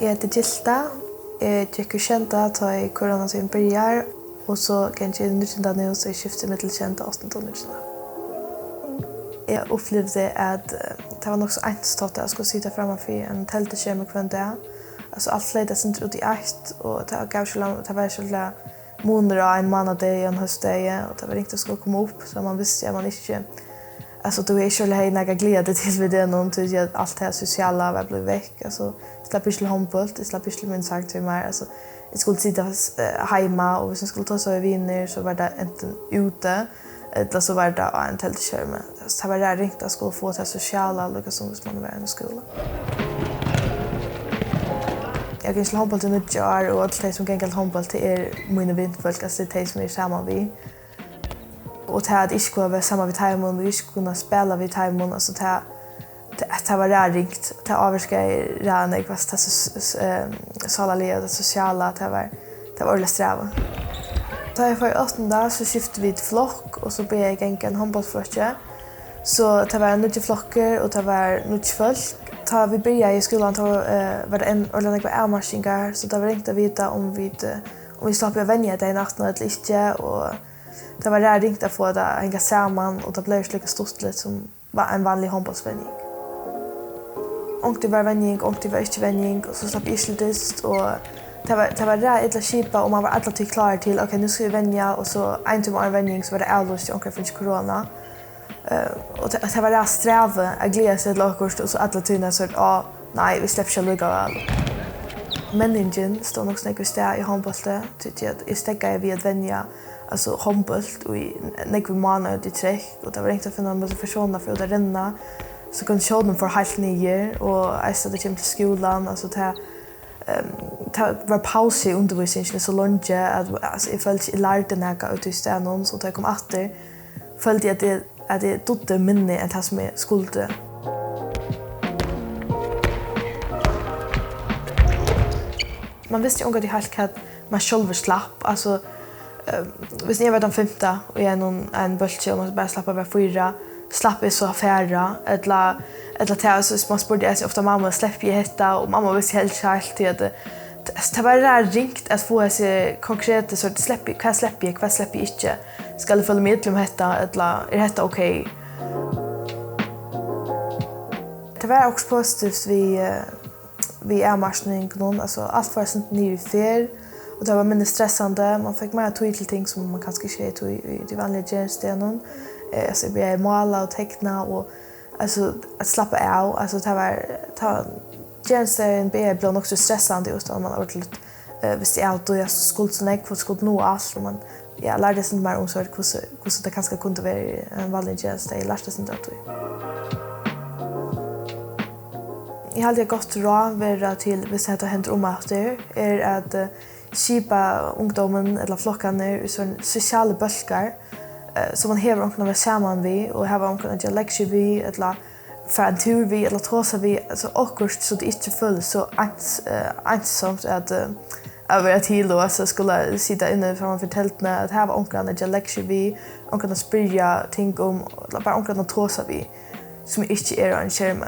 Jag heter Gilda. Jag tycker kända att jag i coronatiden börjar och så kan jag nyttja nu så jag skiftar med till kända 8-9. Jag upplevde att det var nog så enkelt att jag skulle sitta framför en tältskärm kvar dag. Alltså allt slädes inte ut i ett och det var så månader och en månad en höstdag och det var inte att skulle komma upp så man visste att man inte alltså då är jag själv här några glädje till vid det någon till att allt det sociala var blivit väck alltså slapp inte handboll, slapp inte min sagt till mig alltså jag skulle sitta hemma och hvis jag skulle ta så vinner så var det inte ute eller så var det en tältskärm. Så det var där ringt att skulle få det sociala lika som hvis man var i skolan. Jag kan slå handboll till nyttjar och allt det som kan kalla handboll till mina vänfolk, alltså det som är samman vi. Och det att inte vara samman vid timon och inte kunna spela vid timon, alltså det var ringt. Det avvarskar redan i kvast det salaliga, det sociala, det var ordentligt sträva. Så jag var 8 så skiftade vi till flock och så blev jag en handbollsflocka. Så det var nya flockar och det var nya folk. Ta vi började i skolan var det en ordentlig avmarsningar så det var ringt att veta om vi slapp att vänja det i natten eller inte och det var ringt att få det att hänga samman och det blev lika stort som var en vanlig handbollsvänjning. Och det var vänjning och det var inte vänjning och så slapp isldist och det var ett skipa och man var alla till klar till okej nu ska vi vänja och så en timme av vänjning så var det avlöst i omkring för corona. Och det var sträva att glädja sig till åkost och så alla tyna så att nej vi släpper inte lugga väl. Meningen står nog snäck vid i handbollen tycker jag att stäcka vid att vänja alltså handboll och i några månader i träck och det var inte att finna en person för att renna så kunde sjön för helt ner och jag stod det till skolan alltså det var paus i undervisningen så långt att alltså jag följde i lärde några ut i stan så jag kom åter följde jag att det dotter minne än det som är skulde. Man visste ju om att det helt att man själv slapp alltså hvis jag var den 5:e och jag en bultje och man bara slappa över 4 slapp jag så affära eller så man spurgade jag ofta mamma släpper jag detta och mamma visste helt alltid att det var ringt att få sig konkreta så släpper jag inte ska jag följa med till detta eller är detta okej. Det var också positivt vi avmarsning alltså allt var sånt ner i fer och det var mindre stressande man fick mer tid till ting som man kanske inte i de vanliga tjänsterna alltså jag måla och teckna och alltså att slappa av alltså det var tjänsten blev också stressande just när man ordentligt visst jag då jag skulle så näck för skulle nå allt och man lärde sig mer om så hur det kanske kunde vara en vanlig tjänst jag lärde sig inte jag hade gått råd till hvis det händer om att det är att skipa ungdomen eller flockarna i sån sociala bölkar så man häver omkring att samman vi och häver omkring att jag läxor vi eller för en tur vi eller trosa vi alltså akkurat så det inte föll så ensamt att över ett hel och så skulle sitta inne framför tältna att häva omkring att jag läxor vi omkring att spyrja ting om eller bara omkring att trosa vi som inte är en skärme.